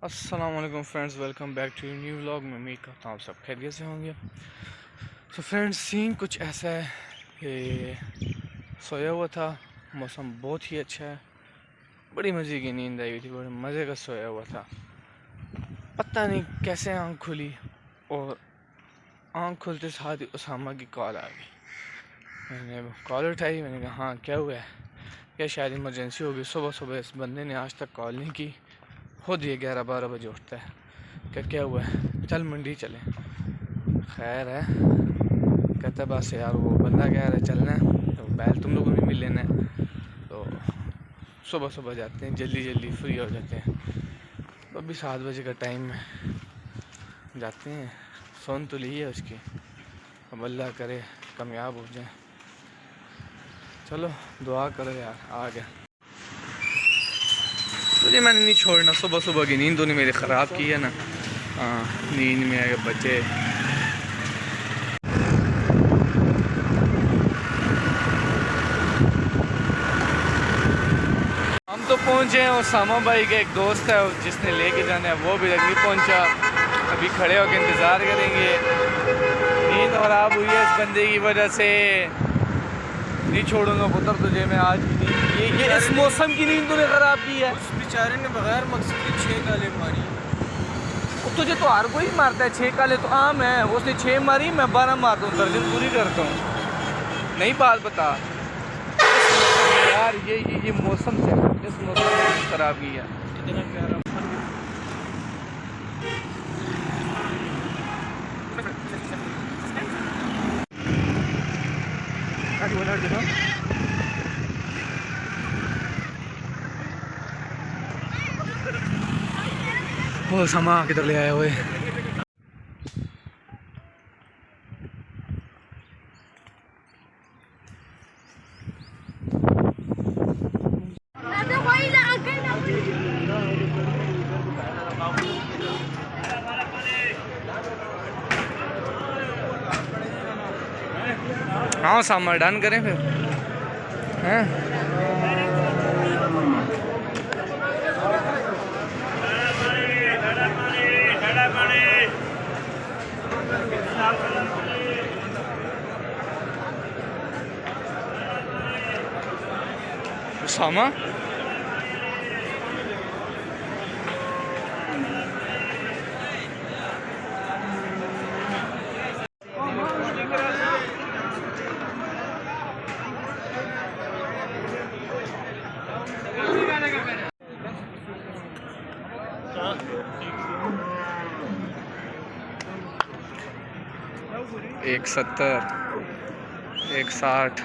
अस्सलामुअलैकुम friends, welcome back to new vlog में। उम्मीद करता हूँ आप सब खैरियत से होंगे। तो फ्रेंड्स, सीन कुछ ऐसा है कि सोया हुआ था, मौसम बहुत ही अच्छा है, बड़ी मज़े की नींद आई हुई थी, बड़े मज़े का सोया हुआ था। पता नहीं कैसे आँख खुली और आँख खुलते साथ ही उसामा की कॉल आ गई। मैंने कॉल उठाई, मैंने कहा हाँ क्या हुआ है, क्या शायद इमरजेंसी होगी। सुबह सुबह इस बंदे ने आज तक कॉल नहीं की, खुद ये 11-12 बजे उठता है। क्या हुआ है, चल मंडी चलें। खैर है, कहता बस यार वो बंदा कह रहा है चलना है, तो बैल तुम लोगों भी मिल लेना है। तो सुबह सुबह जाते हैं, जल्दी जल्दी फ्री हो जाते हैं। तो अभी 7 बजे का टाइम है, जाते हैं। सोन तो ली है उसकी, अब अल्लाह करे कामयाब हो जाए। चलो दुआ करो यार, आ गया। तुझे मैंने नहीं छोड़ना, सुबह सुबह की नींद तूने मेरी ख़राब की है ना। हाँ, नींद में आए बच्चे। हम तो पहुँचे हैं, उसामा भाई के एक दोस्त है जिसने लेके जाना है, वो भी तक नहीं पहुँचा। अभी खड़े होकर इंतज़ार करेंगे। नींद ख़राब हुई है इस बंदे की वजह से, नहीं छोड़ूंगा पुत्र तुझे मैं आज की नींद। ये इस मौसम की नींद तूने ख़राब की है। उस बेचारे ने बगैर मकसद के 6 गाले मारी। तुझे तो हर कोई मारता है, 6 काले तो आम है। उसने 6 मारी, मैं 12 मारता हूँ, दर्जन पूरी करता हूँ। नहीं बात बता यार, ये मौसम से, इस मौसम ने खराब की है। इतना प्यारा वो समा किधर ले आए हुए। हाँ सामा डन करें फिर हैं। सामा एक 70, 160,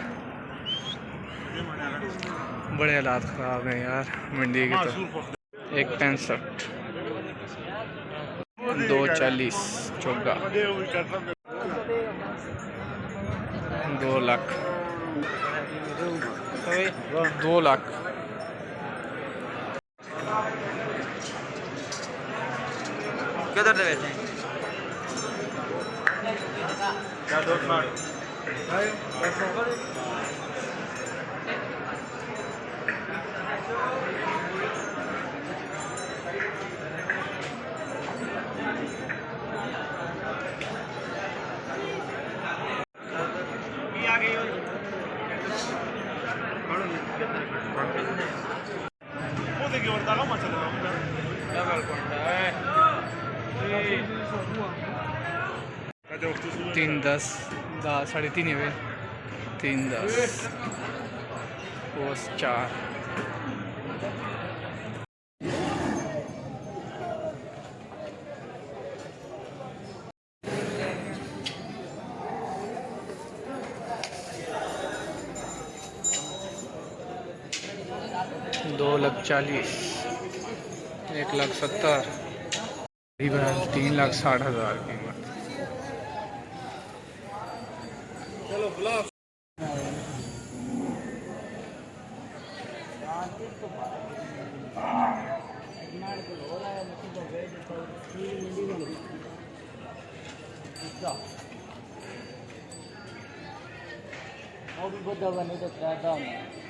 बड़े हालात ख़राब हैं यार मंडी के। तो 165, 240 चौगा, 2 लाख, 2 लाख। किधर से बैठे क्या 260 तीन 10 3.5 है, 3.10 पोस्ट 4। 2,40,000, 1,70,000, करीबन 3,60,000 कीमत। वो भी बहुत नहीं तो क्या दाम है।